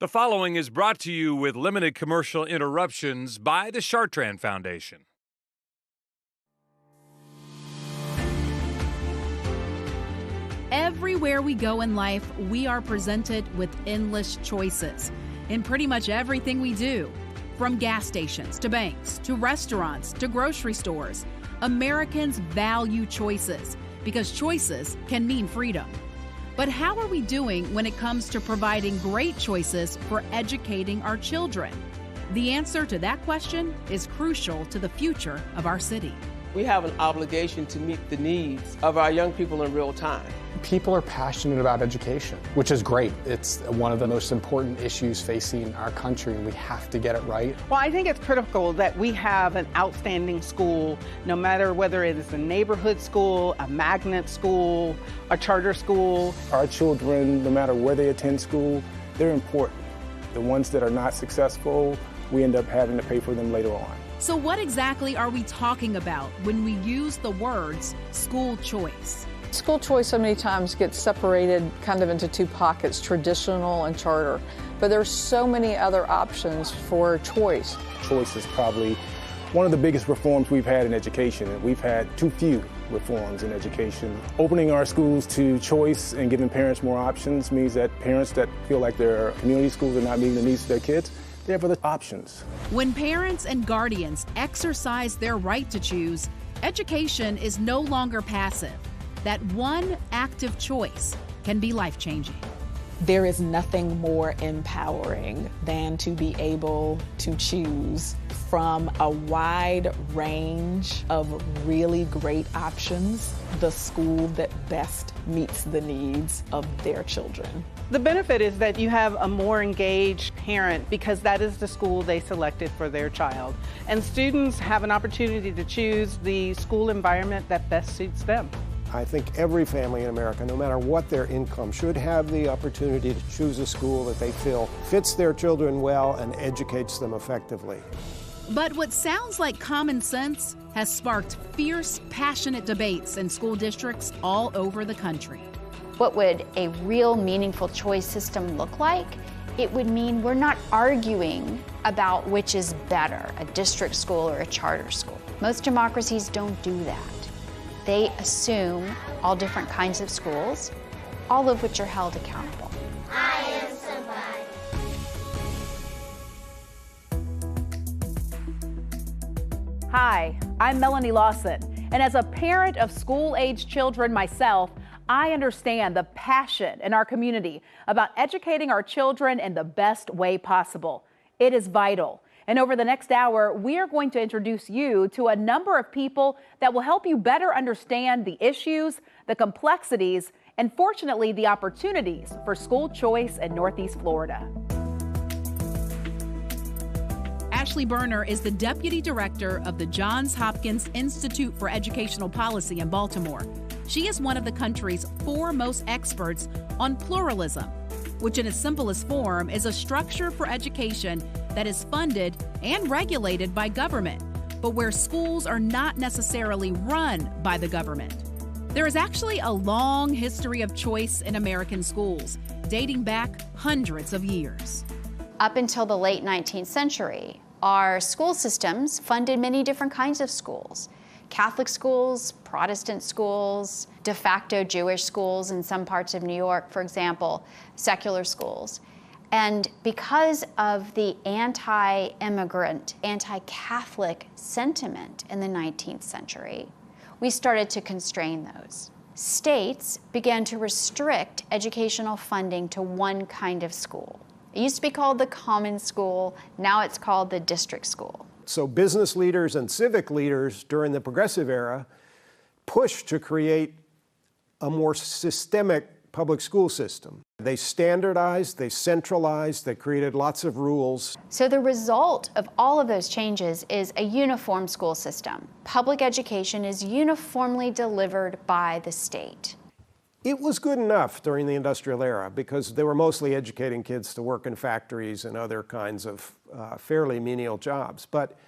The following is brought to you with limited commercial interruptions by the Chartrand Foundation. Everywhere we go in life, we are presented with endless choices in pretty much everything we do. From gas stations to banks to restaurants to grocery stores, Americans value choices because choices can mean freedom. But how are we doing when it comes to providing great choices for educating our children? The answer to that question is crucial to the future of our city. We have an obligation to meet the needs of our young people in real time. People are passionate about education, which is great. It's one of the most important issues facing our country, and we have to get it right. Well, I think it's critical that we have an outstanding school, no matter whether it is a neighborhood school, a magnet school, a charter school. Our children, no matter where they attend school, they're important. The ones that are not successful, we end up having to pay for them later on. So what exactly are we talking about when we use the words school choice? School choice so many times gets separated kind of into two pockets, traditional and charter. But there's so many other options for choice. Choice is probably one of the biggest reforms we've had in education, and we've had too few reforms in education. Opening our schools to choice and giving parents more options means that parents that feel like their community schools are not meeting the needs of their kids, they have other options. When parents and guardians exercise their right to choose, education is no longer passive. That one active choice can be life-changing. There is nothing more empowering than to be able to choose from a wide range of really great options the school that best meets the needs of their children. The benefit is that you have a more engaged parent because that is the school they selected for their child. And students have an opportunity to choose the school environment that best suits them. I think every family in America, no matter what their income, should have the opportunity to choose a school that they feel fits their children well and educates them effectively. But what sounds like common sense has sparked fierce, passionate debates in school districts all over the country. What would a real meaningful choice system look like? It would mean we're not arguing about which is better, a district school or a charter school. Most democracies don't do that. They assume all different kinds of schools, all of which are held accountable. I am somebody. Hi, I'm Melanie Lawson, and as a parent of school-age children myself, I understand the passion in our community about educating our children in the best way possible. It is vital. And over the next hour, we are going to introduce you to a number of people that will help you better understand the issues, the complexities, and fortunately, the opportunities for school choice in Northeast Florida. Ashley Berner is the Deputy Director of the Johns Hopkins Institute for Educational Policy in Baltimore. She is one of the country's foremost experts on pluralism, which in its simplest form is a structure for education that is funded and regulated by government, but where schools are not necessarily run by the government. There is actually a long history of choice in American schools, dating back hundreds of years. Up until the late 19th century, our school systems funded many different kinds of schools. Catholic schools, Protestant schools, de facto Jewish schools in some parts of New York, for example, secular schools. And because of the anti-immigrant, anti-Catholic sentiment in the 19th century, we started to constrain those. States began to restrict educational funding to one kind of school. It used to be called the common school, now it's called the district school. So business leaders and civic leaders during the progressive era pushed to create a more systemic public school system. They standardized, they centralized, they created lots of rules. So the result of all of those changes is a uniform school system. Public education is uniformly delivered by the state. It was good enough during the industrial era because they were mostly educating kids to work in factories and other kinds of fairly menial jobs. But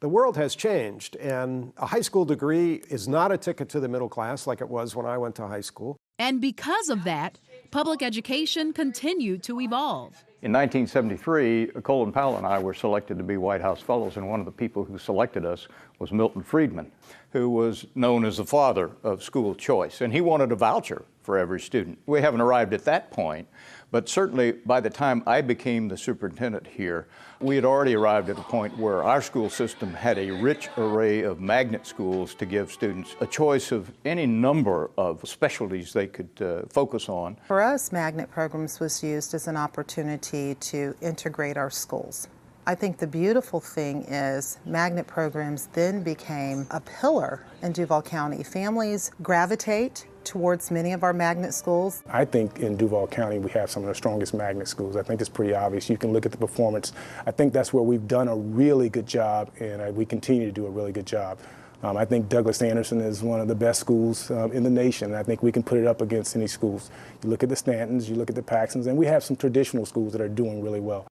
the world has changed, and a high school degree is not a ticket to the middle class like it was when I went to high school. And because of that, public education continued to evolve. In 1973, Colin Powell and I were selected to be White House Fellows, and one of the people who selected us was Milton Friedman, who was known as the father of school choice, and he wanted a voucher for every student. We haven't arrived at that point, but certainly by the time I became the superintendent here, we had already arrived at a point where our school system had a rich array of magnet schools to give students a choice of any number of specialties they could focus on. For us, magnet programs was used as an opportunity to integrate our schools. I think the beautiful thing is magnet programs then became a pillar in Duval County. Families gravitate towards many of our magnet schools. I think in Duval County we have some of the strongest magnet schools. I think it's pretty obvious. You can look at the performance. I think that's where we've done a really good job, and we continue to do a really good job. I think Douglas Anderson is one of the best schools in the nation, and I think we can put it up against any schools. You look at the Stantons, you look at the Paxtons, and we have some traditional schools that are doing really well.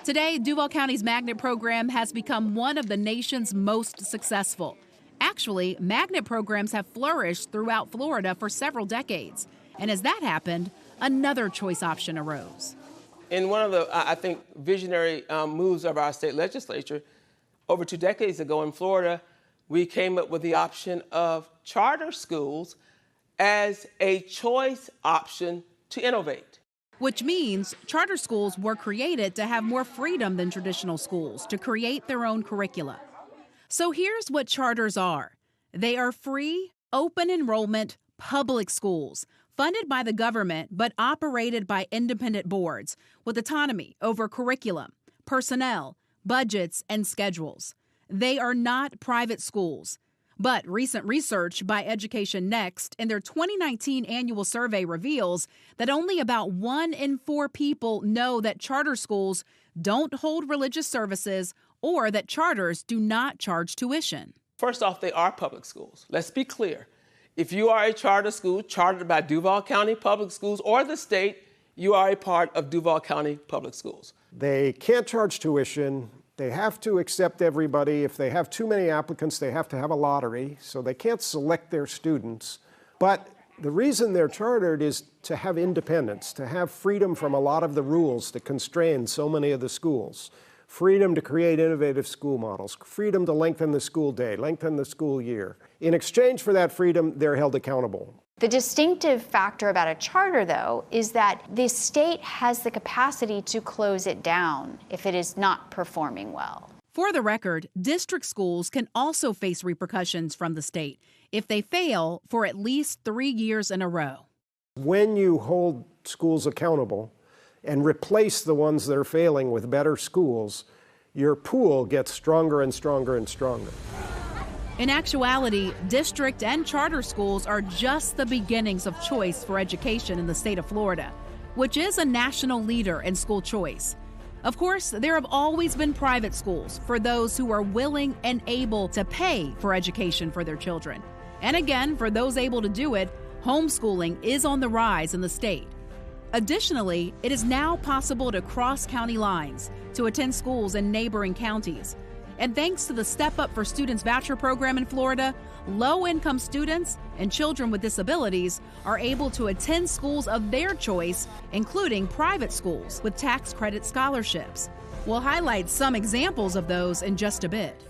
Today, Duval County's magnet program has become one of the nation's most successful. Actually, magnet programs have flourished throughout Florida for several decades. And as that happened, another choice option arose. In one of the, I think, visionary moves of our state legislature, over 2 decades ago in Florida, we came up with the option of charter schools as a choice option to innovate. Which means charter schools were created to have more freedom than traditional schools to create their own curricula. So here's what charters are. They are free, open enrollment, public schools, funded by the government but operated by independent boards with autonomy over curriculum, personnel, budgets, and schedules. They are not private schools. But recent research by Education Next in their 2019 annual survey reveals that only about 1 in 4 people know that charter schools don't hold religious services or that charters do not charge tuition. First off, they are public schools. Let's be clear. If you are a charter school chartered by Duval County Public Schools or the state, you are a part of Duval County Public Schools. They can't charge tuition. They have to accept everybody. If they have too many applicants, they have to have a lottery, so they can't select their students. But the reason they're chartered is to have independence, to have freedom from a lot of the rules that constrain so many of the schools. Freedom to create innovative school models, freedom to lengthen the school day, lengthen the school year. In exchange for that freedom, they're held accountable. The distinctive factor about a charter, though, is that the state has the capacity to close it down if it is not performing well. For the record, district schools can also face repercussions from the state if they fail for at least 3 years in a row. When you hold schools accountable and replace the ones that are failing with better schools, your pool gets stronger and stronger and stronger. In actuality, district and charter schools are just the beginnings of choice for education in the state of Florida, which is a national leader in school choice. Of course, there have always been private schools for those who are willing and able to pay for education for their children. And again, for those able to do it, homeschooling is on the rise in the state. Additionally, it is now possible to cross county lines to attend schools in neighboring counties. And thanks to the Step Up for Students voucher program in Florida, low-income students and children with disabilities are able to attend schools of their choice, including private schools with tax credit scholarships. We'll highlight some examples of those in just a bit.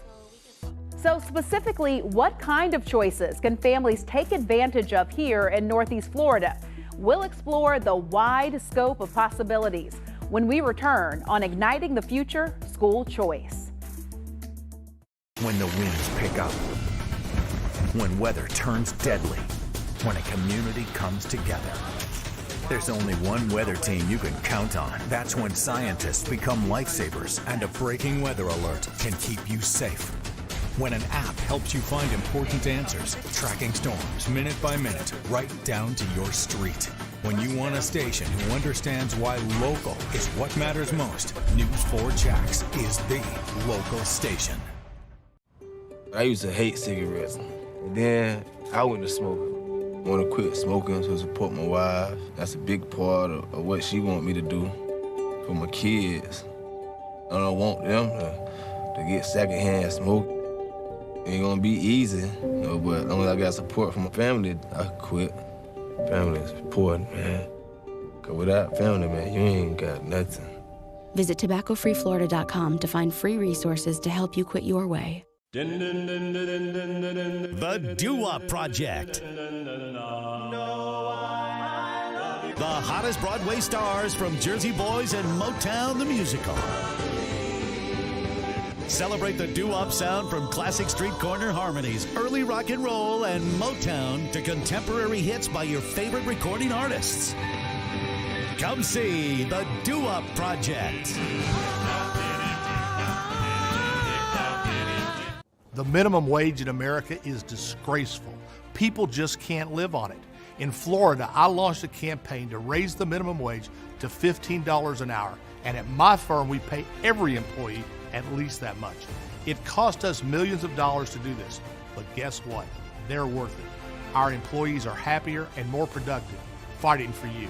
So specifically, what kind of choices can families take advantage of here in Northeast Florida? We'll explore the wide scope of possibilities when we return on Igniting the Future School Choice. When the winds pick up, when weather turns deadly, when a community comes together. There's only one weather team you can count on. That's when scientists become lifesavers and a breaking weather alert can keep you safe. When an app helps you find important answers, tracking storms minute by minute, right down to your street. When you want a station who understands why local is what matters most, News 4 Jax is the local station. I used to hate cigarettes. And then I went to smoking. I want to quit smoking to support my wife. That's a big part of what she want me to do for my kids. I don't want them to get secondhand smoke. It ain't gonna be easy, but as long as I got support from my family, I could quit. Family is important, man. 'Cause without family, man, you ain't got nothing. Visit tobaccofreeflorida.com to find free resources to help you quit your way. The Do-Up Project. The hottest Broadway stars from Jersey Boys and Motown the Musical. Celebrate the doo-wop sound from classic street corner harmonies, early rock and roll, and Motown to contemporary hits by your favorite recording artists. Come see the Do-Up Project. The minimum wage in America is disgraceful. People just can't live on it. In Florida, I launched a campaign to raise the minimum wage to $15 an hour, and at my firm, we pay every employee at least that much. It cost us millions of dollars to do this, but guess what? They're worth it. Our employees are happier and more productive, fighting for you.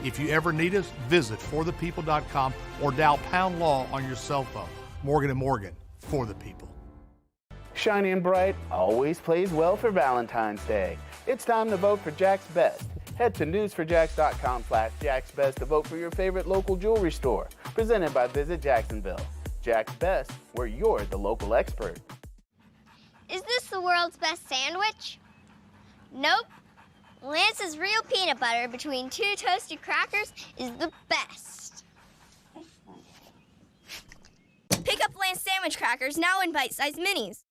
If you ever need us, visit forthepeople.com or dial #law on your cell phone. Morgan & Morgan, for the people. Shiny and bright always plays well for Valentine's Day. It's time to vote for Jack's Best. Head to newsforjacks.com/Jack's Best to vote for your favorite local jewelry store. Presented by Visit Jacksonville. Jack's Best, where you're the local expert. Is this the world's best sandwich? Nope. Lance's real peanut butter between 2 toasted crackers is the best. Pick up Lance sandwich crackers now in bite-sized minis.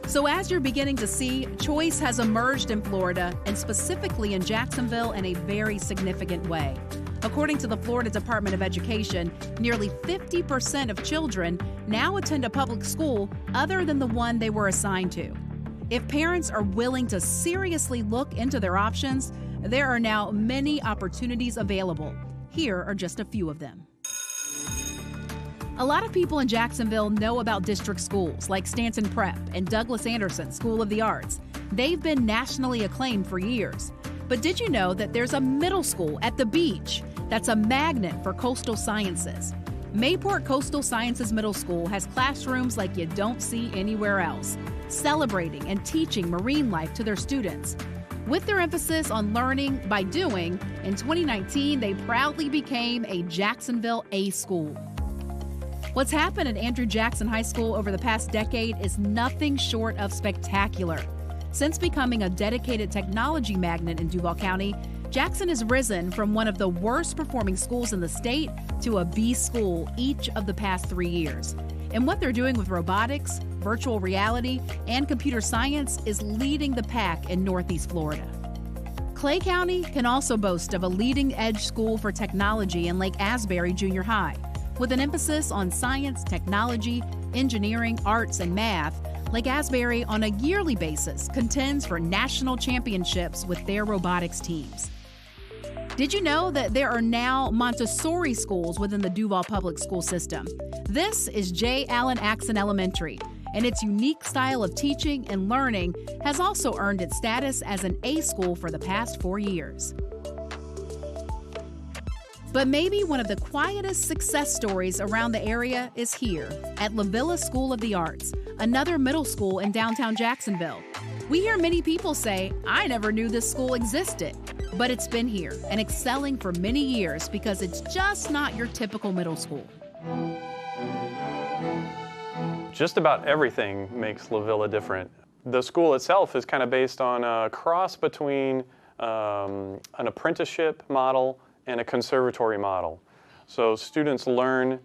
So as you're beginning to see, choice has emerged in Florida, and specifically in Jacksonville, in a very significant way. According to the Florida Department of Education, nearly 50% of children now attend a public school other than the one they were assigned to. If parents are willing to seriously look into their options, there are now many opportunities available. Here are just a few of them. A lot of people in Jacksonville know about district schools like Stanton Prep and Douglas Anderson School of the Arts. They've been nationally acclaimed for years. But did you know that there's a middle school at the beach that's a magnet for coastal sciences? Mayport Coastal Sciences Middle School has classrooms like you don't see anywhere else, celebrating and teaching marine life to their students. With their emphasis on learning by doing, in 2019 they proudly became a Jacksonville A school. What's happened at Andrew Jackson High School over the past decade is nothing short of spectacular. Since becoming a dedicated technology magnet in Duval County, Jackson has risen from one of the worst performing schools in the state to a B school each of the past 3 years. And what they're doing with robotics, virtual reality, and computer science is leading the pack in Northeast Florida. Clay County can also boast of a leading-edge school for technology in Lake Asbury Junior High, with an emphasis on science, technology, engineering, arts, and math. Lake Asbury, on a yearly basis, contends for national championships with their robotics teams. Did you know that there are now Montessori schools within the Duval Public School System? This is J. Allen Axon Elementary, and its unique style of teaching and learning has also earned its status as an A school for the past 4 years. But maybe one of the quietest success stories around the area is here at La Villa School of the Arts, another middle school in downtown Jacksonville. We hear many people say, "I never knew this school existed," but it's been here and excelling for many years because it's just not your typical middle school. Just about everything makes La Villa different. The school itself is kind of based on a cross between an apprenticeship model and a conservatory model. So students learn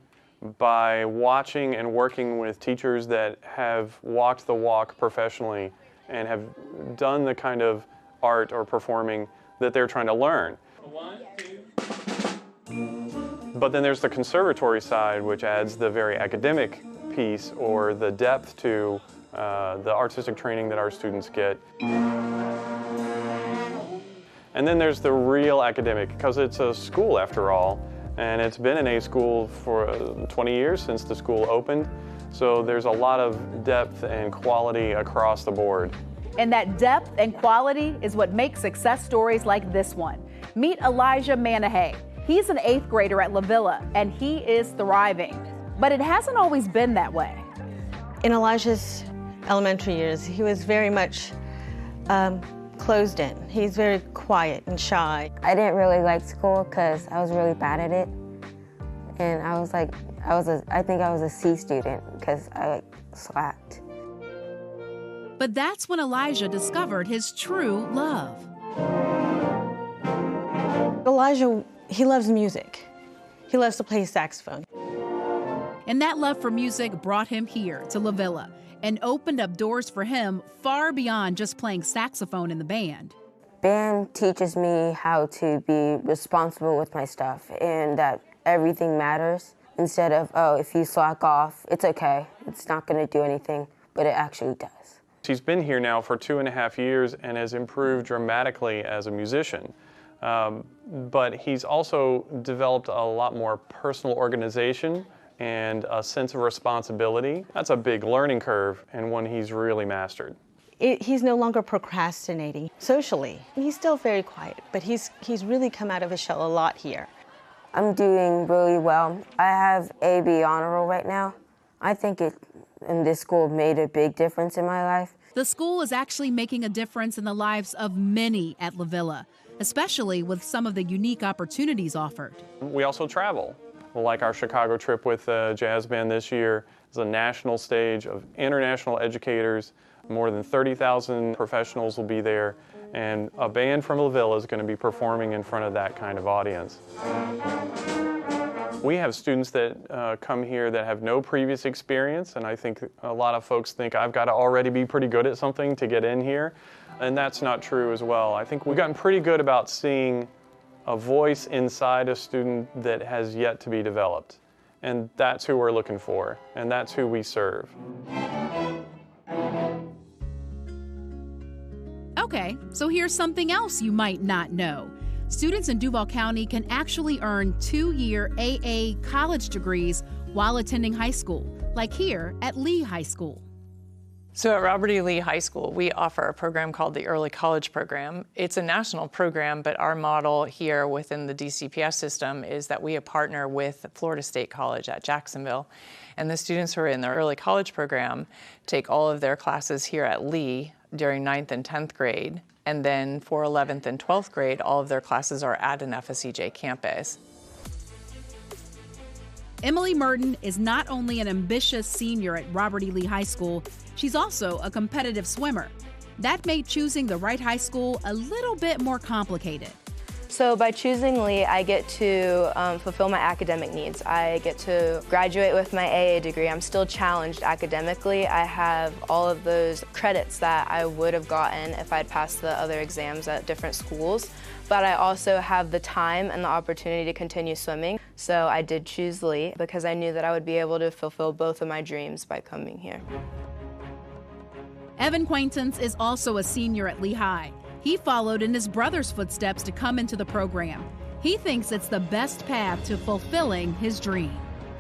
by watching and working with teachers that have walked the walk professionally and have done the kind of art or performing that they're trying to learn. 1, 2. But then there's the conservatory side, which adds the very academic piece or the depth to the artistic training that our students get. And then there's the real academic, because it's a school after all, and it's been an A school for 20 years since the school opened. So there's a lot of depth and quality across the board. And that depth and quality is what makes success stories like this one. Meet Elijah Manahay. He's an 8th grader at La Villa, and he is thriving. But it hasn't always been that way. In Elijah's elementary years, he was very much closed in. He's very quiet and shy. I didn't really like school because I was really bad at it. and I think I was a C student because I slacked. But that's when Elijah discovered his true love. Elijah, he loves music. He loves to play saxophone. And that love for music brought him here to La Villa and opened up doors for him far beyond just playing saxophone in the band. Band teaches me how to be responsible with my stuff and that everything matters. Instead of, oh, if you slack off, it's okay. It's not going to do anything, but it actually does. She's been here now for 2.5 years and has improved dramatically as a musician. But he's also developed a lot more personal organization and a sense of responsibility. That's a big learning curve and one he's really mastered. He's no longer procrastinating socially. He's still very quiet, but he's really come out of his shell a lot here. I'm doing really well. I have AB honor roll right now. I think in this school made a big difference in my life. The school is actually making a difference in the lives of many at La Villa, especially with some of the unique opportunities offered. We also travel. Like our Chicago trip with the jazz band this year is a national stage of international educators. More than 30,000 professionals will be there, and a band from La Villa is going to be performing in front of that kind of audience. We have students that come here that have no previous experience, and I think a lot of folks think I've got to already be pretty good at something to get in here, and that's not true as well. I think we've gotten pretty good about seeing a voice inside a student that has yet to be developed, and that's who we're looking for, and that's who we serve. Okay, so here's something else you might not know. Students in Duval County can actually earn 2-year AA college degrees while attending high school, like here at Lee High School. So at Robert E. Lee High School, we offer a program called the Early College Program. It's a national program, but our model here within the DCPS system is that we partner with Florida State College at Jacksonville. And the students who are in the Early College Program take all of their classes here at Lee during 9th and 10th grade. And then for 11th and 12th grade, all of their classes are at an FSEJ campus. Emily Merton is not only an ambitious senior at Robert E. Lee High School, she's also a competitive swimmer. That made choosing the right high school a little bit more complicated. So by choosing Lee, I get to fulfill my academic needs. I get to graduate with my AA degree. I'm still challenged academically. I have all of those credits that I would have gotten if I'd passed the other exams at different schools. But I also have the time and the opportunity to continue swimming. So I did choose Lee because I knew that I would be able to fulfill both of my dreams by coming here. Evan Quaintance is also a senior at Lee High. He followed in his brother's footsteps to come into the program. He thinks it's the best path to fulfilling his dream.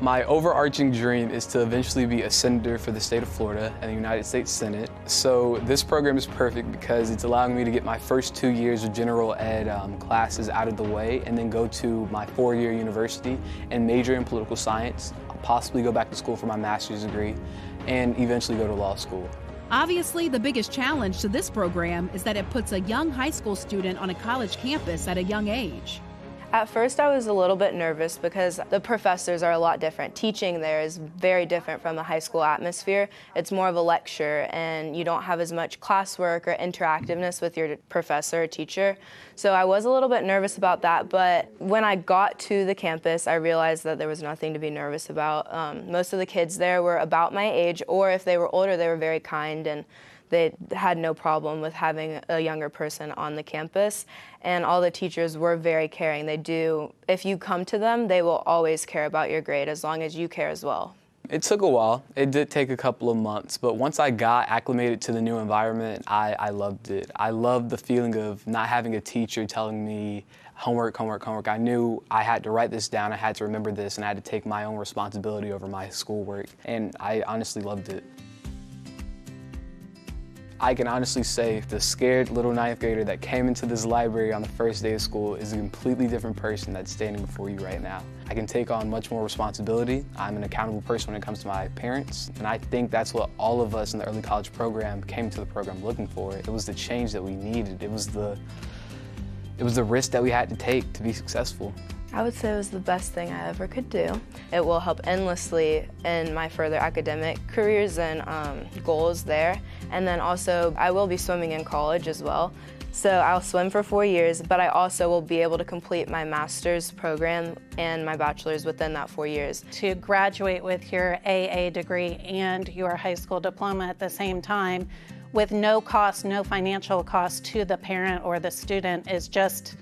My overarching dream is to eventually be a senator for the state of Florida and the United States Senate. So this program is perfect because it's allowing me to get my first 2 years of general ed classes out of the way and then go to my 4-year university and major in political science, possibly go back to school for my master's degree, and eventually go to law school. Obviously, the biggest challenge to this program is that it puts a young high school student on a college campus at a young age. At first I was a little bit nervous because the professors are a lot different. Teaching there is very different from the high school atmosphere. It's more of a lecture and you don't have as much classwork or interactiveness with your professor or teacher. So I was a little bit nervous about that, but when I got to the campus, I realized that there was nothing to be nervous about. Most of the kids there were about my age, or if they were older, they were very kind and they had no problem with having a younger person on the campus, and all the teachers were very caring. They do, if you come to them, they will always care about your grade as long as you care as well. It took a while. It did take a couple of months, but once I got acclimated to the new environment, I loved it. I loved the feeling of not having a teacher telling me homework, homework, homework. I knew I had to write this down, I had to remember this, and I had to take my own responsibility over my schoolwork, and I honestly loved it. I can honestly say the scared little 9th grader that came into this library on the first day of school is a completely different person that's standing before you right now. I can take on much more responsibility. I'm an accountable person when it comes to my parents, and I think that's what all of us in the early college program came to the program looking for. It was the change that we needed. It was the risk that we had to take to be successful. I would say it was the best thing I ever could do. It will help endlessly in my further academic careers and goals there. And then also, I will be swimming in college as well. So I'll swim for 4 years, but I also will be able to complete my master's program and my bachelor's within that 4 years. To graduate with your AA degree and your high school diploma at the same time with no cost, no financial cost to the parent or the student is just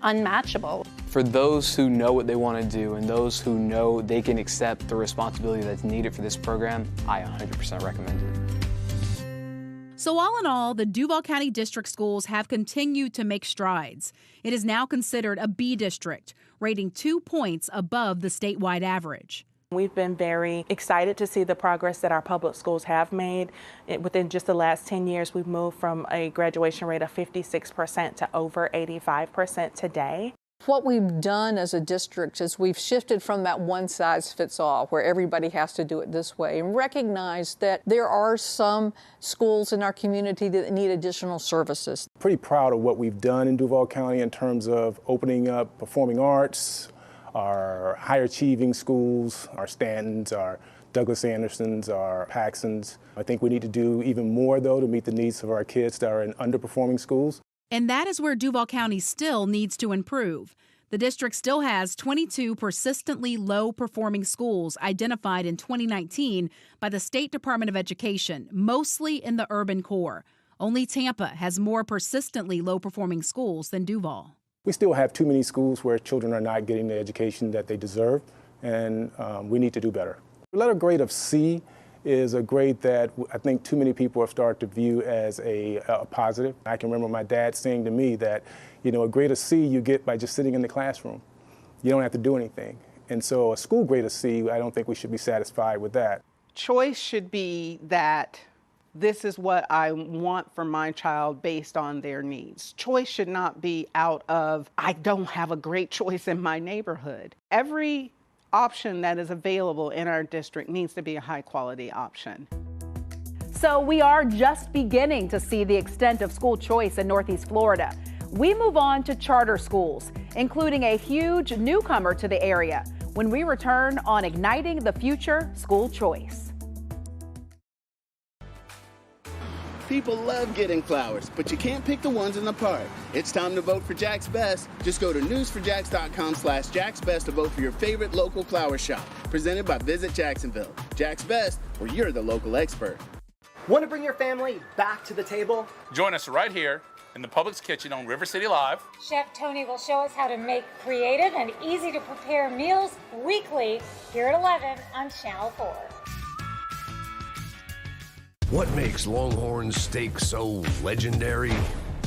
unmatchable. For those who know what they want to do and those who know they can accept the responsibility that's needed for this program, I 100% recommend it. So all in all, the Duval County District Schools have continued to make strides. It is now considered a B district, rating 2 points above the statewide average. We've been very excited to see the progress that our public schools have made. Within just the last 10 years, we've moved from a graduation rate of 56% to over 85% today. What we've done as a district is we've shifted from that one-size-fits-all, where everybody has to do it this way, and recognize that there are some schools in our community that need additional services. Pretty proud of what we've done in Duval County in terms of opening up performing arts, our higher achieving schools, our Stantons, our Douglas Andersons, our Paxsons. I think we need to do even more, though, to meet the needs of our kids that are in underperforming schools. And that is where Duval County still needs to improve. The district still has 22 persistently low-performing schools identified in 2019 by the State Department of Education, mostly in the urban core. Only Tampa has more persistently low-performing schools than Duval. We still have too many schools where children are not getting the education that they deserve, and we need to do better. A letter grade of C is a grade that I think too many people have started to view as a positive. I can remember my dad saying to me that, you know, a grade of C you get by just sitting in the classroom. You don't have to do anything. And so a school grade of C, I don't think we should be satisfied with that. Choice should be that this is what I want for my child based on their needs. Choice should not be out of, I don't have a great choice in my neighborhood. Every option that is available in our district needs to be a high quality option. So we are just beginning to see the extent of school choice in Northeast Florida. We move on to charter schools, including a huge newcomer to the area, when we return on Igniting the Future School Choice. People love getting flowers, but you can't pick the ones in the park. It's time to vote for Jack's Best. Just go to newsforjacks.com/JacksBest to vote for your favorite local flower shop. Presented by Visit Jacksonville. Jack's Best, where you're the local expert. Want to bring your family back to the table? Join us right here in the Publix kitchen on River City Live. Chef Tony will show us how to make creative and easy to prepare meals weekly here at 11 on Channel 4. What makes Longhorn steak so legendary?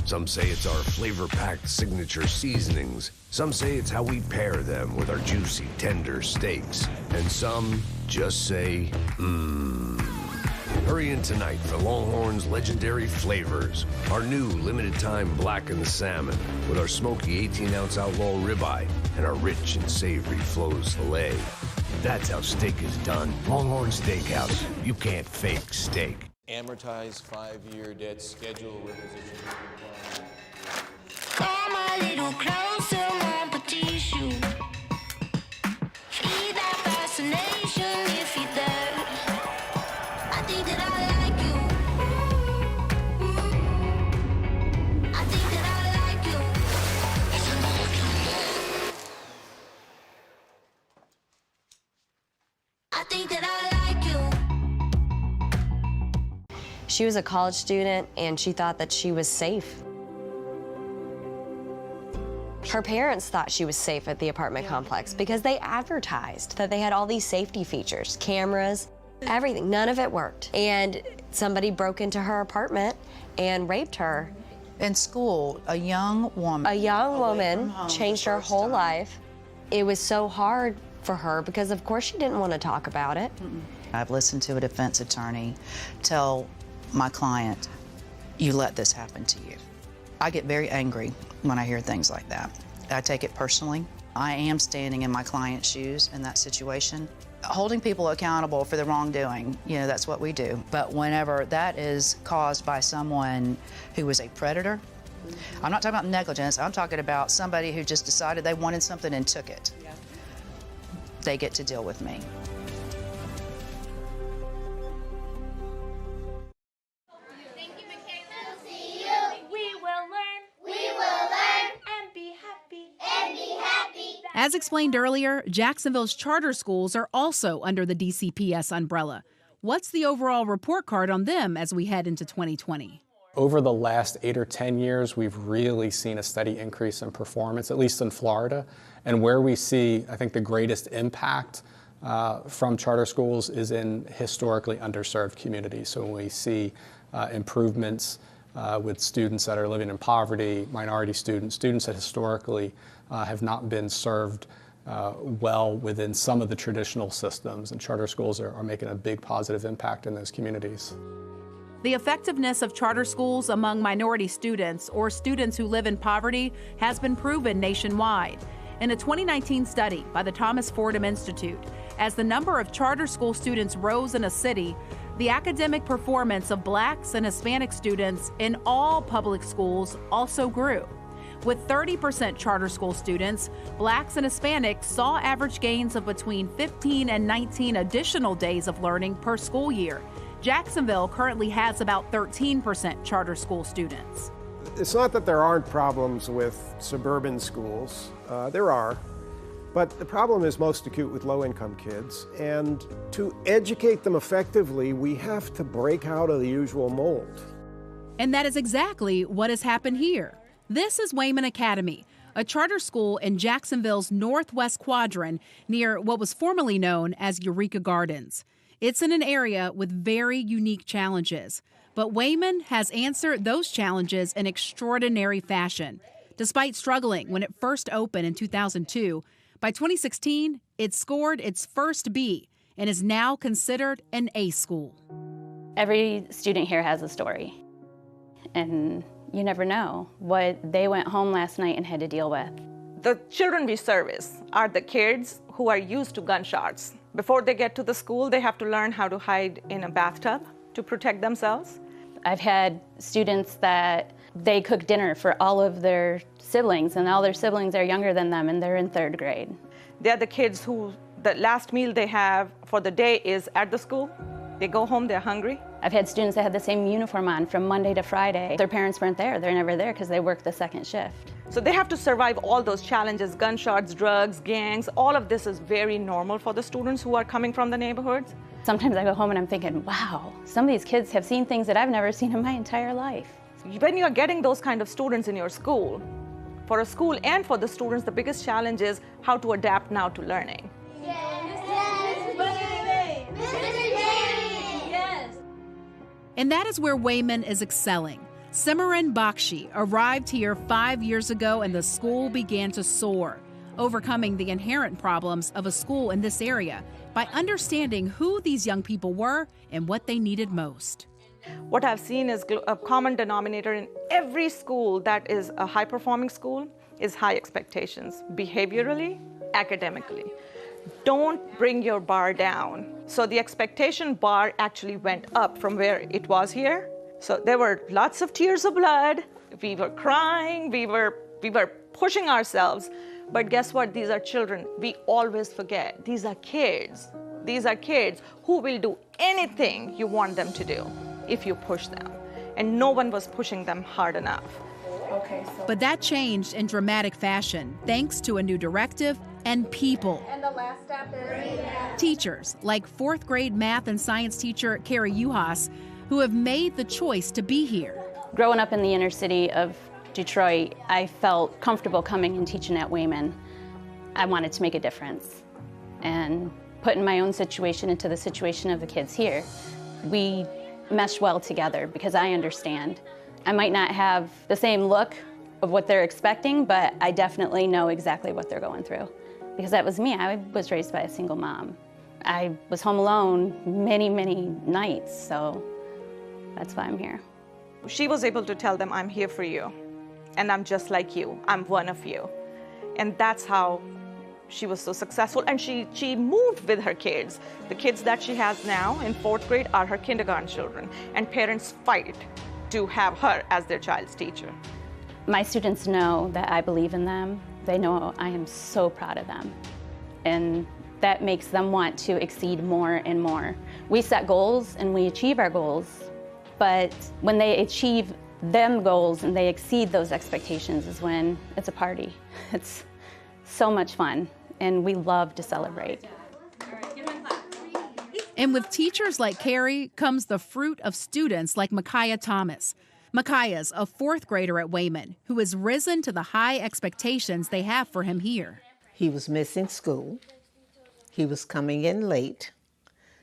Some say it's our flavor-packed signature seasonings. Some say it's how we pair them with our juicy, tender steaks. And some just say, mmm. Hurry in tonight for Longhorn's legendary flavors. Our new limited-time blackened salmon with our smoky 18-ounce outlaw ribeye and our rich and savory Flo's filet. That's how steak is done. Longhorn Steakhouse. You can't fake steak. Amortized 5-year debt schedule requisition. Come a little closer, mon petit chou. Feel that fascination if you're there. I think that I like you. I think that I like you. I think that I like you. She was a college student and she thought that she was safe. Her parents thought she was safe at the apartment complex because they advertised that they had all these safety features, cameras, everything. None of it worked. And somebody broke into her apartment and raped her. In school, a young woman changed her whole life. It was so hard for her because of course she didn't want to talk about it. I've listened to a defense attorney tell my client, you let this happen to you. I get very angry when I hear things like that. I take it personally. I am standing in my client's shoes in that situation. Holding people accountable for the wrongdoing, you know, that's what we do. But whenever that is caused by someone who is a predator, I'm not talking about negligence. I'm talking about somebody who just decided they wanted something and took it. They get to deal with me. As explained earlier, Jacksonville's charter schools are also under the DCPS umbrella. What's the overall report card on them as we head into 2020? Over the last 8 or 10 years, we've really seen a steady increase in performance, at least in Florida. And where we see, I think, the greatest impact from charter schools is in historically underserved communities. So when we see improvements with students that are living in poverty, minority students, students that historically have not been served well within some of the traditional systems, and charter schools are making a big positive impact in those communities. The effectiveness of charter schools among minority students or students who live in poverty has been proven nationwide. In a 2019 study by the Thomas Fordham Institute, as the number of charter school students rose in a city, the academic performance of Blacks and Hispanic students in all public schools also grew. With 30% charter school students, Blacks and Hispanics saw average gains of between 15 and 19 additional days of learning per school year. Jacksonville currently has about 13% charter school students. It's not that there aren't problems with suburban schools. There are. But the problem is most acute with low-income kids. And to educate them effectively, we have to break out of the usual mold. And that is exactly what has happened here. This is Wayman Academy, a charter school in Jacksonville's northwest quadrant near what was formerly known as Eureka Gardens. It's in an area with very unique challenges, but Wayman has answered those challenges in extraordinary fashion. Despite struggling when it first opened in 2002, by 2016, it scored its first B and is now considered an A school. Every student here has a story, and you never know what they went home last night and had to deal with. The children we service are the kids who are used to gunshots. Before they get to the school, they have to learn how to hide in a bathtub to protect themselves. I've had students that they cook dinner for all of their siblings, and all their siblings are younger than them, and they're in 3rd grade. They're the kids who the last meal they have for the day is at the school. They go home, they're hungry. I've had students that had the same uniform on from Monday to Friday. Their parents weren't there. They're never there because they work the 2nd shift. So they have to survive all those challenges, gunshots, drugs, gangs. All of this is very normal for the students who are coming from the neighborhoods. Sometimes I go home and I'm thinking, wow, some of these kids have seen things that I've never seen in my entire life. When you're getting those kind of students in your school, for a school and for the students, the biggest challenge is how to adapt now to learning. And that is where Wayman is excelling. Simran Bakshi arrived here 5 years ago and the school began to soar, overcoming the inherent problems of a school in this area by understanding who these young people were and what they needed most. What I've seen is a common denominator in every school that is a high-performing school is high expectations, behaviorally, academically. Don't bring your bar down. So the expectation bar actually went up from where it was here. So there were lots of tears of blood. We were crying, we were pushing ourselves. But guess what? These are children. We always forget. These are kids. These are kids who will do anything you want them to do if you push them. And no one was pushing them hard enough. But that changed in dramatic fashion thanks to a new directive and people. And the last step is Teachers like 4th grade math and science teacher Carrie Uhas, who have made the choice to be here. Growing up in the inner city of Detroit, I felt comfortable coming and teaching at Wayman. I wanted to make a difference and putting my own situation into the situation of the kids here. We mesh well together because I understand. I might not have the same look of what they're expecting, but I definitely know exactly what they're going through. Because that was me. I was raised by a single mom. I was home alone many, many nights, so that's why I'm here. She was able to tell them, I'm here for you, and I'm just like you. I'm one of you. And that's how she was so successful. And she moved with her kids. The kids that she has now in 4th grade are her kindergarten children, and parents fight to have her as their child's teacher. My students know that I believe in them. They know I am so proud of them. And that makes them want to exceed more and more. We set goals and we achieve our goals, but when they achieve them goals and they exceed those expectations is when it's a party. It's so much fun, and we love to celebrate. And with teachers like Carrie comes the fruit of students like Micaiah Thomas. Micaiah's a 4th grader at Wayman who has risen to the high expectations they have for him here. He was missing school. He was coming in late.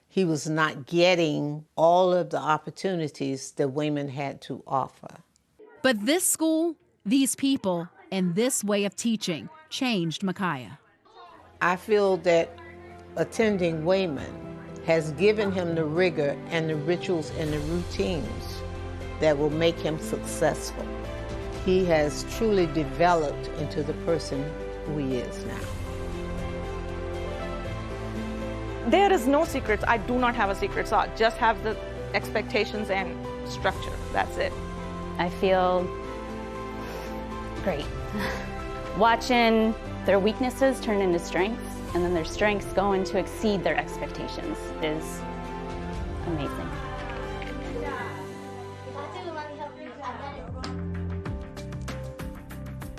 He was not getting all of the opportunities that Wayman had to offer. But this school, these people, and this way of teaching changed Micaiah. I feel that attending Wayman has given him the rigor and the rituals and the routines that will make him successful. He has truly developed into the person who he is now. There is no secrets. I do not have a secret sauce. Just have the expectations and structure. That's it. I feel great. Watching their weaknesses turn into strengths, and then their strengths going to exceed their expectations is amazing.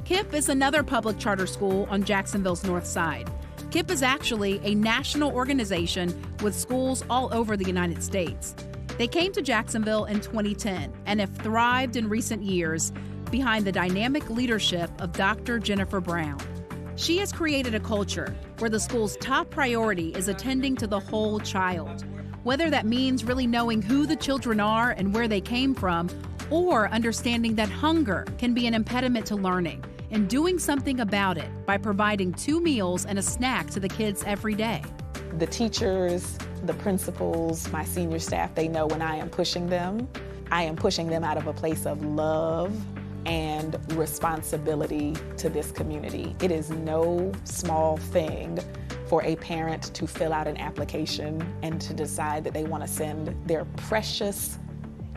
KIPP is another public charter school on Jacksonville's north side. KIPP is actually a national organization with schools all over the United States. They came to Jacksonville in 2010 and have thrived in recent years behind the dynamic leadership of Dr. Jennifer Brown. She has created a culture where the school's top priority is attending to the whole child, whether that means really knowing who the children are and where they came from, or understanding that hunger can be an impediment to learning and doing something about it by providing 2 meals and a snack to the kids every day. The teachers, the principals, my senior staff, they know when I am pushing them out of a place of love and responsibility to this community. It is no small thing for a parent to fill out an application and to decide that they want to send their precious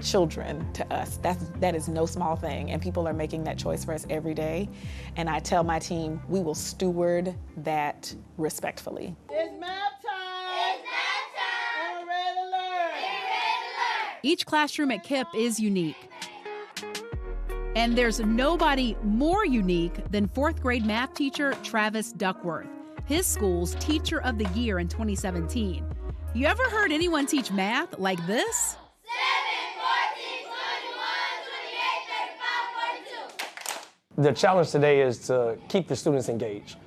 children to us. That is no small thing, and people are making that choice for us every day. And I tell my team, we will steward that respectfully. It's math time! It's math time! I'm ready to learn! Get ready to learn! Each classroom at KIPP is unique. And there's nobody more unique than 4th grade math teacher Travis Duckworth, his school's Teacher of the Year in 2017. You ever heard anyone teach math like this? 7, 14, 21, 28, 35, 42. The challenge today is to keep the students engaged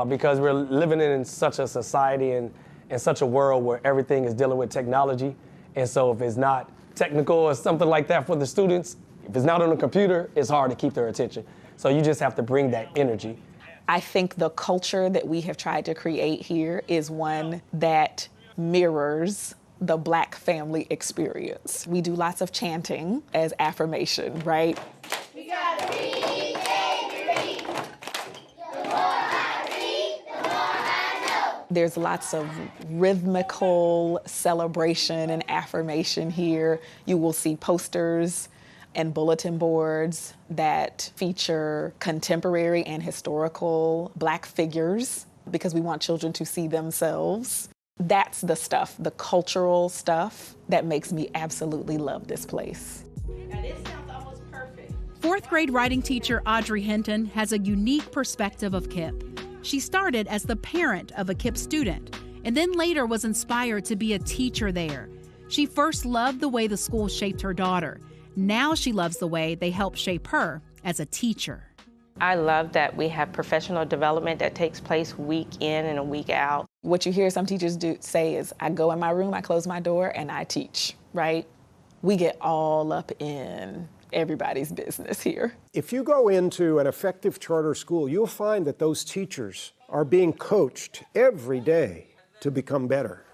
because we're living in such a society and in such a world where everything is dealing with technology. And so if it's not technical or something like that for the students, if it's not on the computer, it's hard to keep their attention. So you just have to bring that energy. I think the culture that we have tried to create here is one that mirrors the Black family experience. We do lots of chanting as affirmation, right? We gotta read, read. The more I read, the more I know. There's lots of rhythmical celebration and affirmation here. You will see posters and bulletin boards that feature contemporary and historical Black figures because we want children to see themselves. That's the stuff, the cultural stuff, that makes me absolutely love this place. Now this sounds almost perfect. 4th grade writing teacher Audrey Hinton has a unique perspective of KIPP. She started as the parent of a KIPP student and then later was inspired to be a teacher there. She first loved the way the school shaped her daughter. Now she loves the way they help shape her as a teacher. I love that we have professional development that takes place week in and a week out. What you hear some teachers say is, I go in my room, I close my door, and I teach, right? We get all up in everybody's business here. If you go into an effective charter school, you'll find that those teachers are being coached every day to become better,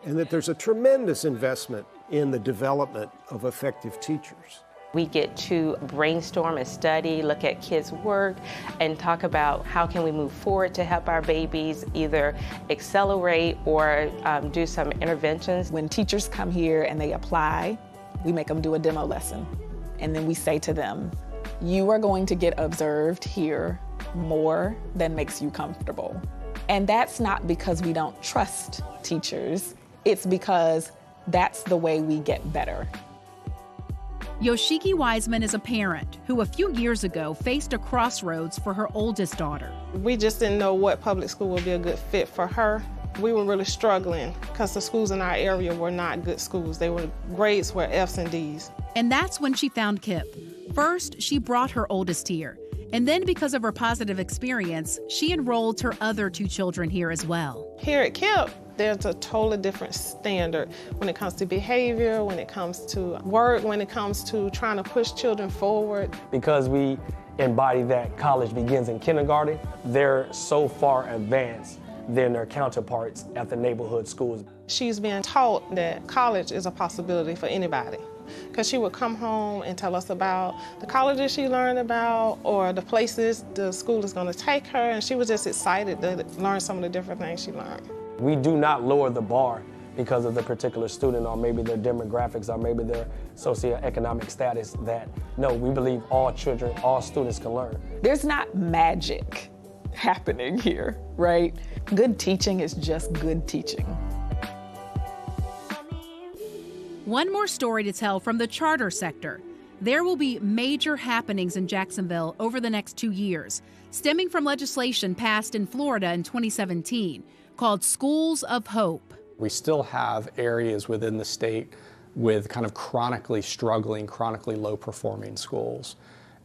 and that there's a tremendous investment in the development of effective teachers. We get to brainstorm and study, look at kids' work, and talk about how can we move forward to help our babies either accelerate or do some interventions. When teachers come here and they apply, we make them do a demo lesson. And then we say to them, You are going to get observed here more than makes you comfortable. And that's not because we don't trust teachers. It's because that's the way we get better. Yoshiki Wiseman is a parent who a few years ago faced a crossroads for her oldest daughter. We just didn't know what public school would be a good fit for her. We were really struggling because the schools in our area were not good schools. Grades were F's and D's. And that's when she found KIPP. First, she brought her oldest here. And then because of her positive experience, she enrolled her other 2 children here as well. Here at KIPP, there's a totally different standard when it comes to behavior, when it comes to work, when it comes to trying to push children forward. Because we embody that college begins in kindergarten, they're so far advanced than their counterparts at the neighborhood schools. She's being taught that college is a possibility for anybody. Because she would come home and tell us about the colleges she learned about or the places the school is going to take her, and she was just excited to learn some of the different things she learned. We do not lower the bar because of the particular student or maybe their demographics or maybe their socioeconomic status. No, we believe all children, all students can learn. There's not magic happening here, right? Good teaching is just good teaching. One more story to tell from the charter sector. There will be major happenings in Jacksonville over the next 2 years, stemming from legislation passed in Florida in 2017 called Schools of Hope. We still have areas within the state with kind of chronically struggling, chronically low-performing schools.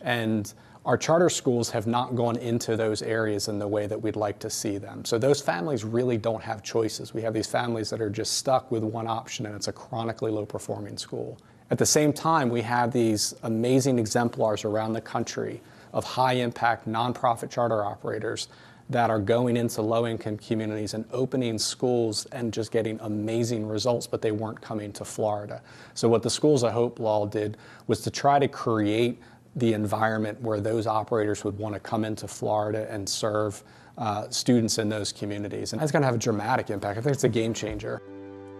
And our charter schools have not gone into those areas in the way that we'd like to see them. So those families really don't have choices. We have these families that are just stuck with one option, and it's a chronically low-performing school. At the same time, we have these amazing exemplars around the country of high-impact nonprofit charter operators that are going into low-income communities and opening schools and just getting amazing results, but they weren't coming to Florida. So what the Schools of Hope law did was to try to create the environment where those operators would want to come into Florida and serve students in those communities. And that's going to have a dramatic impact. I think it's a game changer.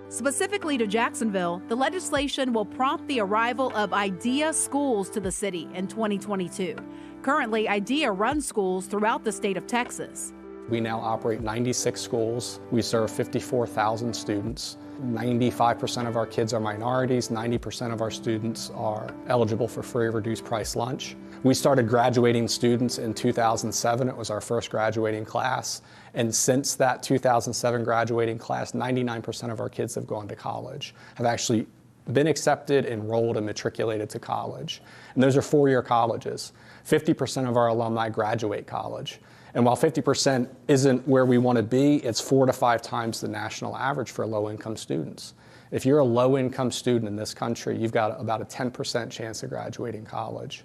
Specifically to Jacksonville, the legislation will prompt the arrival of IDEA schools to the city in 2022. Currently, IDEA runs schools throughout the state of Texas. We now operate 96 schools. We serve 54,000 students. 95% of our kids are minorities. 90% of our students are eligible for free or reduced price lunch. We started graduating students in 2007. It was our first graduating class. And since that 2007 graduating class, 99% of our kids have gone to college, have actually been accepted, enrolled, and matriculated to college. And those are 4-year colleges. 50% of our alumni graduate college. And while 50% isn't where we want to be, it's 4 to 5 times the national average for low-income students. If you're a low-income student in this country, you've got about a 10% chance of graduating college.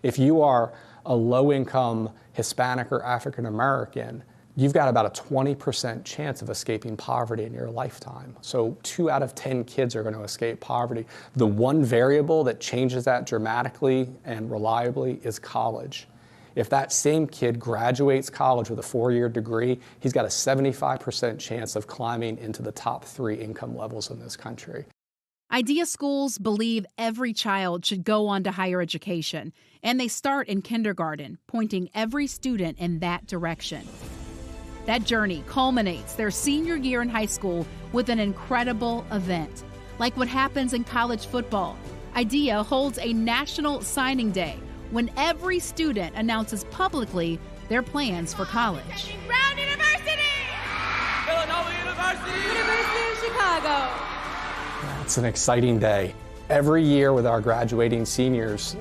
If you are a low-income Hispanic or African American, you've got about a 20% chance of escaping poverty in your lifetime. So 2 out of 10 kids are going to escape poverty. The one variable that changes that dramatically and reliably is college. If that same kid graduates college with a 4-year degree, he's got a 75% chance of climbing into the top 3 income levels in this country. IDEA schools believe every child should go on to higher education, and they start in kindergarten, pointing every student in that direction. That journey culminates their senior year in high school with an incredible event. Like what happens in college football, IDEA holds a national signing day when every student announces publicly their plans for college. Brown University! Villanova University! University of Chicago! It's an exciting day. Every year with our graduating seniors,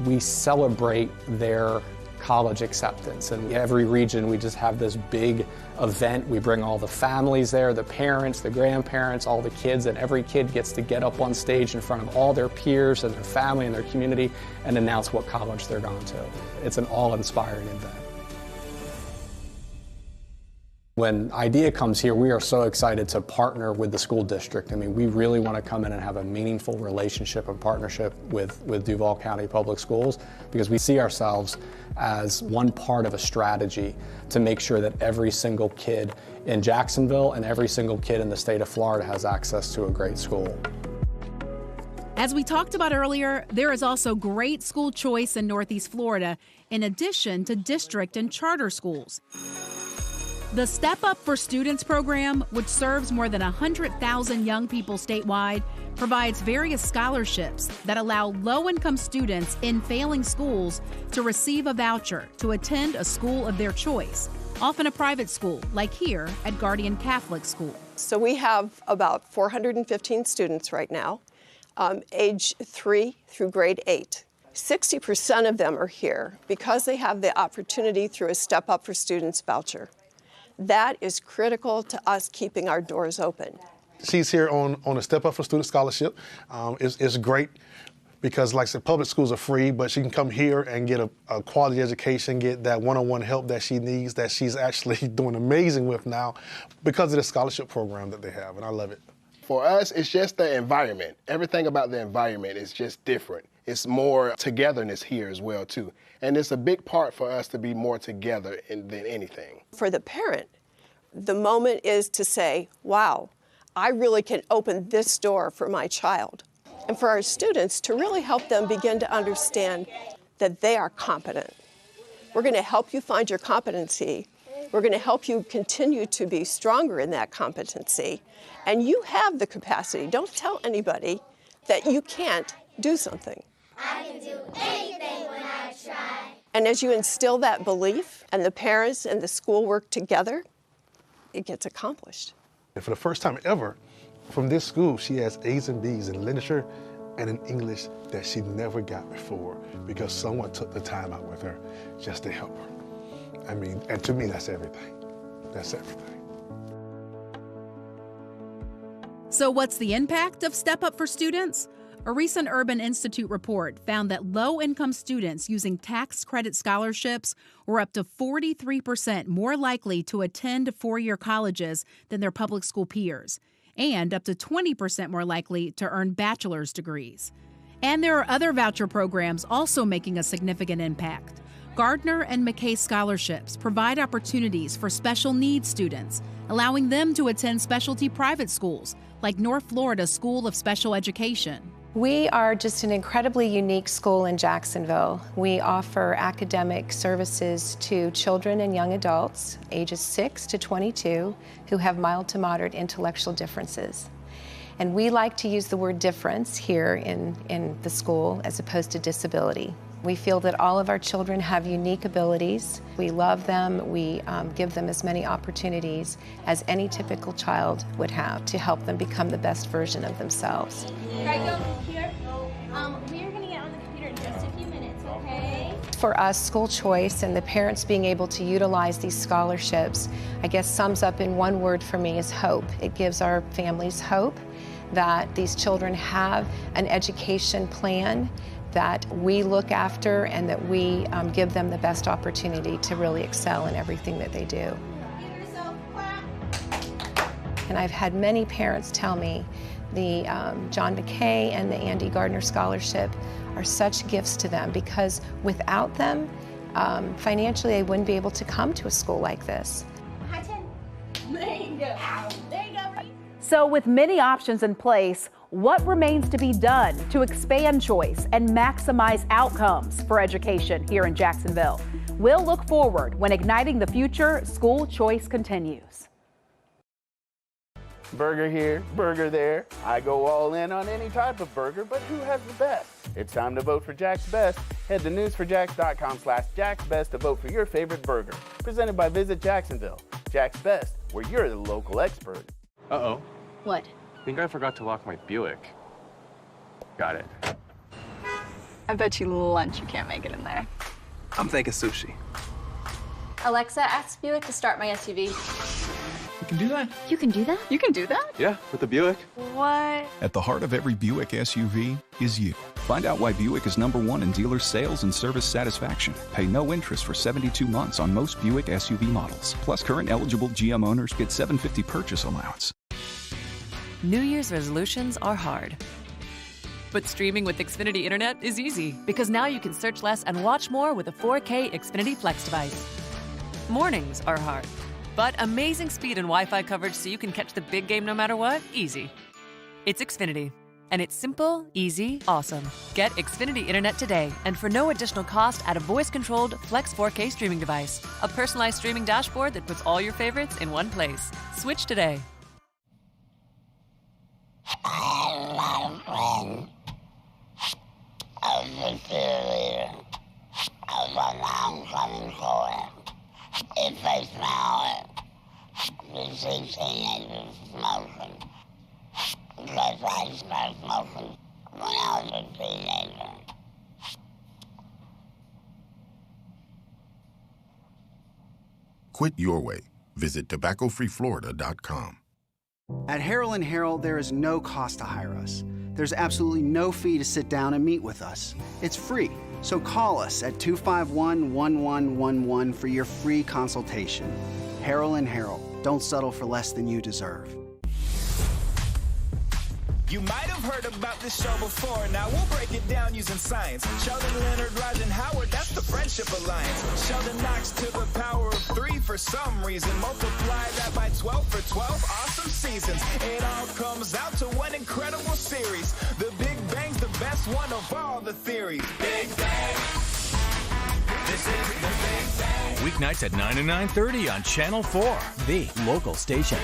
we celebrate their college acceptance. And every region, we just have this big event. We bring all the families there, the parents, the grandparents, all the kids, and every kid gets to get up on stage in front of all their peers and their family and their community and announce what college they're going to. It's an all-inspiring event. When IDEA comes here, we are so excited to partner with the school district. I mean, we really want to come in and have a meaningful relationship and partnership with Duval County Public Schools because we see ourselves as one part of a strategy to make sure that every single kid in Jacksonville and every single kid in the state of Florida has access to a great school. As we talked about earlier, there is also great school choice in Northeast Florida, in addition to district and charter schools. The Step Up for Students program, which serves more than 100,000 young people statewide, provides various scholarships that allow low-income students in failing schools to receive a voucher to attend a school of their choice, often a private school, like here at Guardian Catholic School. So we have about 415 students right now, age 3 through grade 8. 60% of them are here because they have the opportunity through a Step Up for Students voucher. That is critical to us keeping our doors open. She's here on a Step Up for Student scholarship. It's great because, like I said, public schools are free, but she can come here and get a quality education, get that one-on-one help that she needs, that she's actually doing amazing with now because of the scholarship program that they have, and I love it. For us, it's just the environment. Everything about the environment is just different. It's more togetherness here as well, too. And it's a big part for us to be more together than anything. For the parent, the moment is to say, wow, I really can open this door for my child. And for our students, to really help them begin to understand that they are competent. We're going to help you find your competency. We're going to help you continue to be stronger in that competency. And you have the capacity. Don't tell anybody that you can't do something. I can do anything when I try. And as you instill that belief and the parents and the school work together, it gets accomplished. And for the first time ever, from this school, she has A's and B's in literature and in English that she never got before because someone took the time out with her just to help her. I mean, and to me, that's everything. That's everything. So what's the impact of Step Up for Students? A recent Urban Institute report found that low-income students using tax credit scholarships were up to 43% more likely to attend four-year colleges than their public school peers, and up to 20% more likely to earn bachelor's degrees. And there are other voucher programs also making a significant impact. Gardner and McKay scholarships provide opportunities for special needs students, allowing them to attend specialty private schools like North Florida School of Special Education. We are just an incredibly unique school in Jacksonville. We offer academic services to children and young adults, ages 6 to 22, who have mild to moderate intellectual differences. And we like to use the word difference here in the school as opposed to disability. We feel that all of our children have unique abilities. We love them. We give them as many opportunities as any typical child would have to help them become the best version of themselves. Right, go here. We're going to get on the computer in just a few minutes, okay? For us, school choice and the parents being able to utilize these scholarships, I guess sums up in one word for me is hope. It gives our families hope that these children have an education plan that we look after and that we give them the best opportunity to really excel in everything that they do. And I've had many parents tell me the John McKay and the Andy Gardner Scholarship are such gifts to them because without them, financially they wouldn't be able to come to a school like this. High 10. There you go. There you go. So with many options in place, what remains to be done to expand choice and maximize outcomes for education here in Jacksonville? We'll look forward when Igniting the Future School Choice continues. Burger here, burger there. I go all in on any type of burger, but who has the best? It's time to vote for Jack's Best. Head to newsforjacks.com/Jack's Best to vote for your favorite burger. Presented by Visit Jacksonville. Jack's Best, where you're the local expert. Uh-oh. What? I think I forgot to lock my Buick. Got it. I bet you lunch you can't make it in there. I'm thinking sushi. Alexa, ask Buick to start my SUV. You can do that? You can do that? You can do that? Yeah, with the Buick. What? At the heart of every Buick SUV is you. Find out why Buick is #1 in dealer sales and service satisfaction. Pay no interest for 72 months on most Buick SUV models. Plus, current eligible GM owners get $750 purchase allowance. New Year's resolutions are hard. But streaming with Xfinity Internet is easy because now you can search less and watch more with a 4K Xfinity Flex device. Mornings are hard, but amazing speed and Wi-Fi coverage so you can catch the big game no matter what, easy. It's Xfinity. And it's simple, easy, awesome. Get Xfinity Internet today, and for no additional cost, add a voice-controlled Flex 4K streaming device. A personalized streaming dashboard that puts all your favorites in one place. Switch today. As the cheerleader, as a non-coming forward, if they smell it, you see teenagers smoking. Because I started smoking when I was a teenager. Quit your way. Visit tobaccofreeflorida.com. At Harrell & Harrell, there is no cost to hire us. There's absolutely no fee to sit down and meet with us. It's free, so call us at 251-1111 for your free consultation. Harrell & Harrell, don't settle for less than you deserve. You might have heard about this show before. Now we'll break it down using science. Sheldon, Leonard, Raj, and Howard, that's the Friendship Alliance. Sheldon knocks to the power of 3 for some reason. Multiply that by 12 for 12 awesome seasons. It all comes out to one incredible series. The Big Bang's the best one of all the theories. Big Bang. This is the Big Bang. Weeknights at 9 and 9:30 on Channel 4, the local station.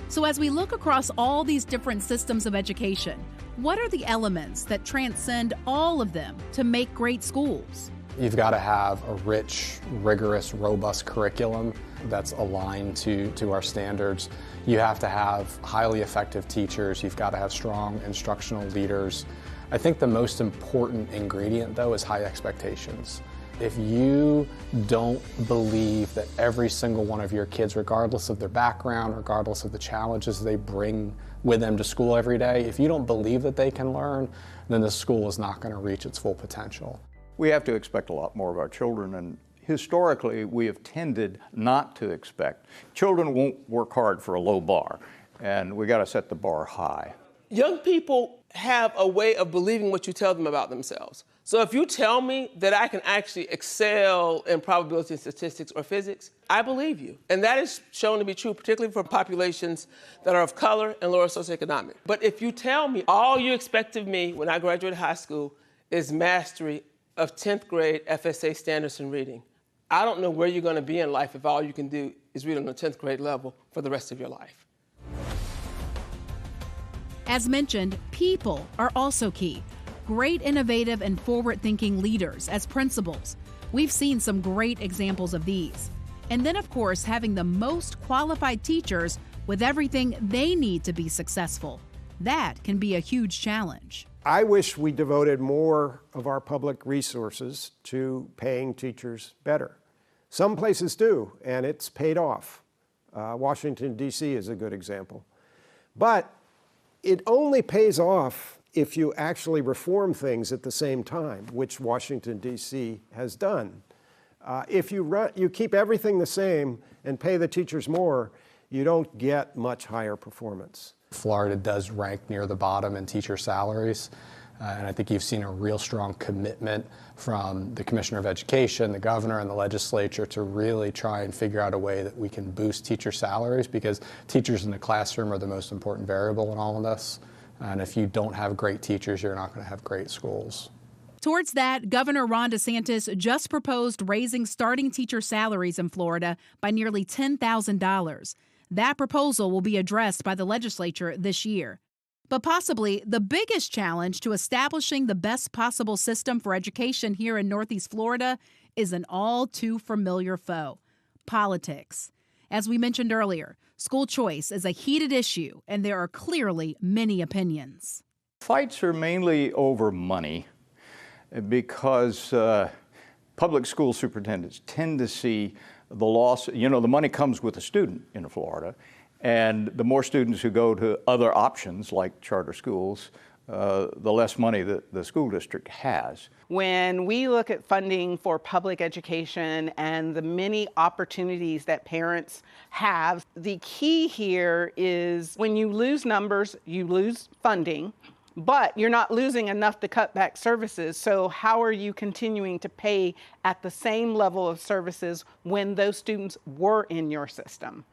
So as we look across all these different systems of education, what are the elements that transcend all of them to make great schools? You've got to have a rich, rigorous, robust curriculum that's aligned to our standards. You have to have highly effective teachers. You've got to have strong instructional leaders. I think the most important ingredient, though, is high expectations. If you don't believe that every single one of your kids, regardless of their background, regardless of the challenges they bring with them to school every day, if you don't believe that they can learn, then the school is not going to reach its full potential. We have to expect a lot more of our children, and historically we have tended not to expect. Children won't work hard for a low bar, and we got to set the bar high. Young people have a way of believing what you tell them about themselves. So if you tell me that I can actually excel in probability and statistics or physics, I believe you. And that is shown to be true, particularly for populations that are of color and lower socioeconomic. But if you tell me all you expect of me when I graduate high school is mastery of 10th grade FSA standards in reading, I don't know where you're going to be in life if all you can do is read on the 10th grade level for the rest of your life. As mentioned, people are also key. Great innovative and forward-thinking leaders as principals. We've seen some great examples of these. And then, of course, having the most qualified teachers with everything they need to be successful. That can be a huge challenge. I wish we devoted more of our public resources to paying teachers better. Some places do, and it's paid off. Washington, D.C. is a good example. But it only pays off if you actually reform things at the same time, which Washington, D.C. has done. If you keep everything the same and pay the teachers more, you don't get much higher performance. Florida does rank near the bottom in teacher salaries, and I think you've seen a real strong commitment from the Commissioner of Education, the governor, and the legislature to really try and figure out a way that we can boost teacher salaries, because teachers in the classroom are the most important variable in all of this. And if you don't have great teachers, you're not going to have great schools. Towards that, Governor Ron DeSantis just proposed raising starting teacher salaries in Florida by nearly $10,000. That proposal will be addressed by the legislature this year. But possibly the biggest challenge to establishing the best possible system for education here in Northeast Florida is an all too familiar foe: politics. As we mentioned earlier, school choice is a heated issue, and there are clearly many opinions. Fights are mainly over money because public school superintendents tend to see the loss. You know, the money comes with a student in Florida, and the more students who go to other options like charter schools, the less money that the school district has. When we look at funding for public education and the many opportunities that parents have, the key here is when you lose numbers, you lose funding, but you're not losing enough to cut back services. So how are you continuing to pay at the same level of services when those students were in your system?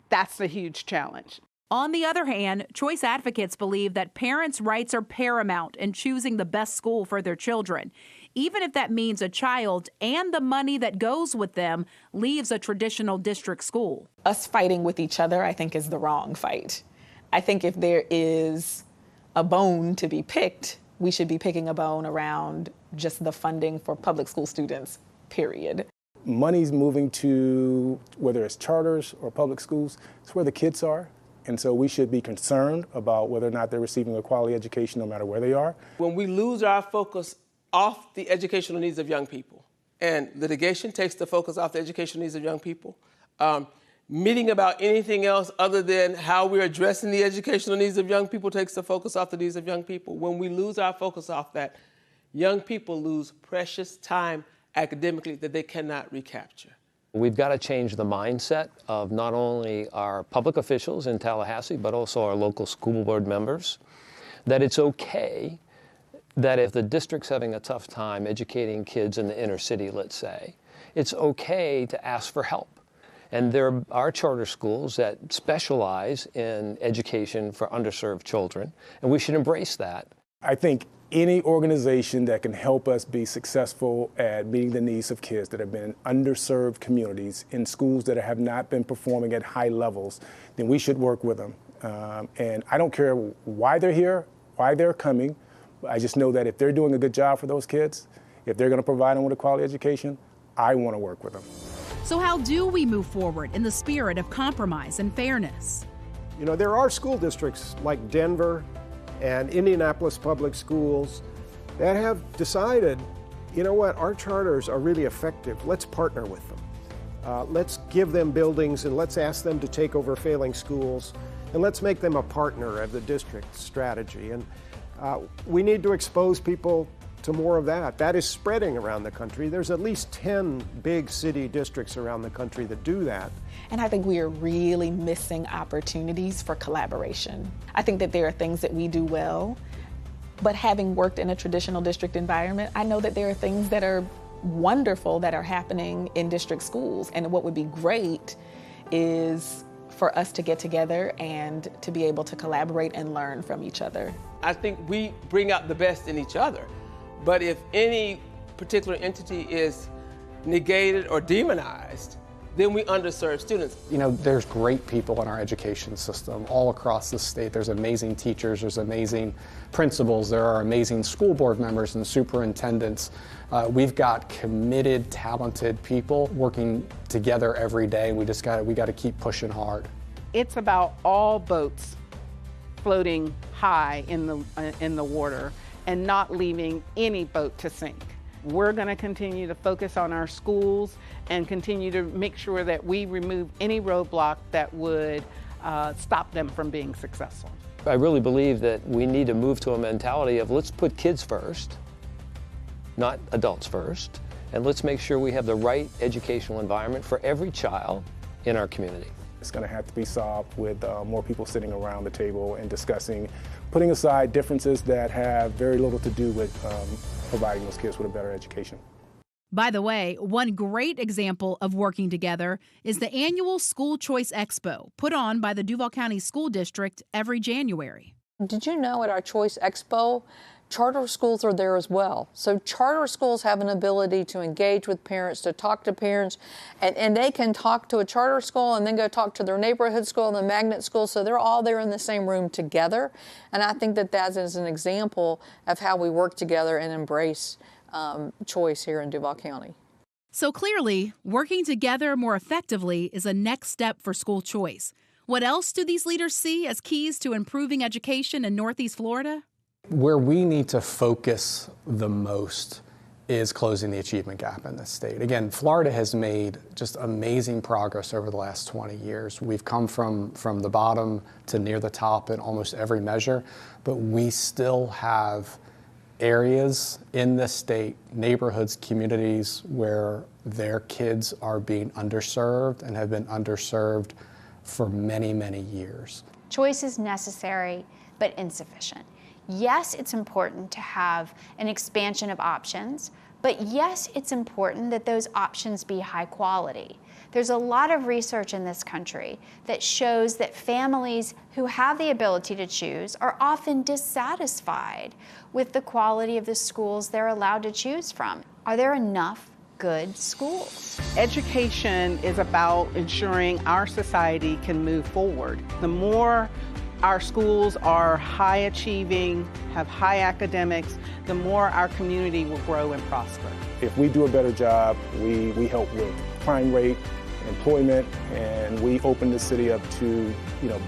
That's a huge challenge. On the other hand, choice advocates believe that parents' rights are paramount in choosing the best school for their children, even if that means a child and the money that goes with them leaves a traditional district school. Us fighting with each other, I think, is the wrong fight. I think if there is a bone to be picked, we should be picking a bone around just the funding for public school students, period. Money's moving to, whether it's charters or public schools, it's where the kids are. And so we should be concerned about whether or not they're receiving a quality education no matter where they are. When we lose our focus off the educational needs of young people, and litigation takes the focus off the educational needs of young people, meeting about anything else other than how we're addressing the educational needs of young people takes the focus off the needs of young people. When we lose our focus off that, young people lose precious time academically that they cannot recapture. We've got to change the mindset of not only our public officials in Tallahassee, but also our local school board members, that it's okay that if the district's having a tough time educating kids in the inner city, let's say, it's okay to ask for help. And there are charter schools that specialize in education for underserved children, and we should embrace that. I think any organization that can help us be successful at meeting the needs of kids that have been in underserved communities in schools that have not been performing at high levels, then we should work with them. And I don't care why they're here, why they're coming. I just know that if they're doing a good job for those kids, if they're going to provide them with a quality education, I want to work with them. So how do we move forward in the spirit of compromise and fairness? You know, there are school districts like Denver and Indianapolis Public Schools that have decided, you know what, our charters are really effective. Let's partner with them. Let's give them buildings and let's ask them to take over failing schools and let's make them a partner of the district strategy. And we need to expose people to more of that. That is spreading around the country. There's at least 10 big city districts around the country that do that. And I think we are really missing opportunities for collaboration. I think that there are things that we do well, but having worked in a traditional district environment, I know that there are things that are wonderful that are happening in district schools. And what would be great is for us to get together and to be able to collaborate and learn from each other. I think we bring out the best in each other. But if any particular entity is negated or demonized, then we underserve students. You know, there's great people in our education system all across the state. There's amazing teachers, there's amazing principals, there are amazing school board members and superintendents. We've got committed, talented people working together every day. We got to keep pushing hard. It's about all boats floating high in the water and not leaving any boat to sink. We're going to continue to focus on our schools and continue to make sure that we remove any roadblock that would stop them from being successful. I really believe that we need to move to a mentality of let's put kids first, not adults first, and let's make sure we have the right educational environment for every child in our community. It's going to have to be solved with more people sitting around the table and discussing, putting aside differences that have very little to do with providing those kids with a better education. By the way, one great example of working together is the annual School Choice Expo put on by the Duval County School District every January. Did you know at our Choice Expo, charter schools are there as well. So charter schools have an ability to engage with parents, to talk to parents, and they can talk to a charter school and then go talk to their neighborhood school and the magnet school. So they're all there in the same room together. And I think that that is an example of how we work together and embrace choice here in Duval County. So clearly, working together more effectively is a next step for school choice. What else do these leaders see as keys to improving education in Northeast Florida? Where we need to focus the most is closing the achievement gap in this state. Again, Florida has made just amazing progress over the last 20 years. We've come from the bottom to near the top in almost every measure, but we still have areas in this state, neighborhoods, communities where their kids are being underserved and have been underserved for many, many years. Choice is necessary, but insufficient. Yes, it's important to have an expansion of options, But yes, it's important that those options be high quality. There's a lot of research in this country that shows that families who have the ability to choose are often dissatisfied with the quality of the schools they're allowed to choose from. Are there enough good schools? Education is about ensuring our society can move forward. The more our schools are high achieving, have high academics, the more our community will grow and prosper. If we do a better job, we help with crime rate, employment, and we open the city up to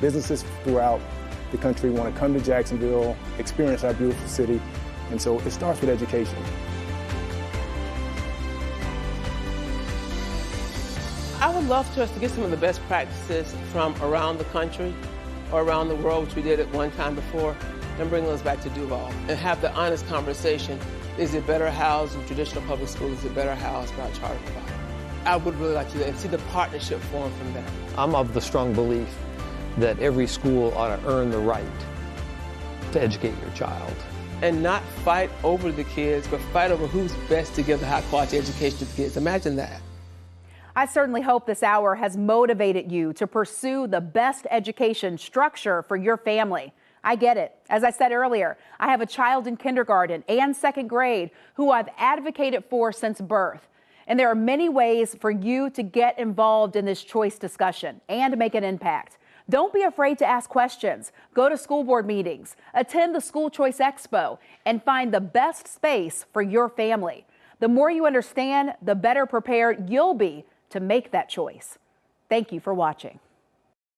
businesses throughout the country want to come to Jacksonville, experience our beautiful city, and so it starts with education. I would love for us to get some of the best practices from around the country or around the world, which we did at one time before, and bring those back to Duval and have the honest conversation. Is it better housed in traditional public schools? Is it better housed by a charter provider? I would really like to do that and see the partnership form from that. I'm of the strong belief that every school ought to earn the right to educate your child. And not fight over the kids, but fight over who's best to give the high quality education to the kids. Imagine that. I certainly hope this hour has motivated you to pursue the best education structure for your family. I get it. As I said earlier, I have a child in kindergarten and second grade who I've advocated for since birth. And there are many ways for you to get involved in this choice discussion and make an impact. Don't be afraid to ask questions. Go to school board meetings, attend the School Choice Expo, and find the best space for your family. The more you understand, the better prepared you'll be to make that choice. Thank you for watching.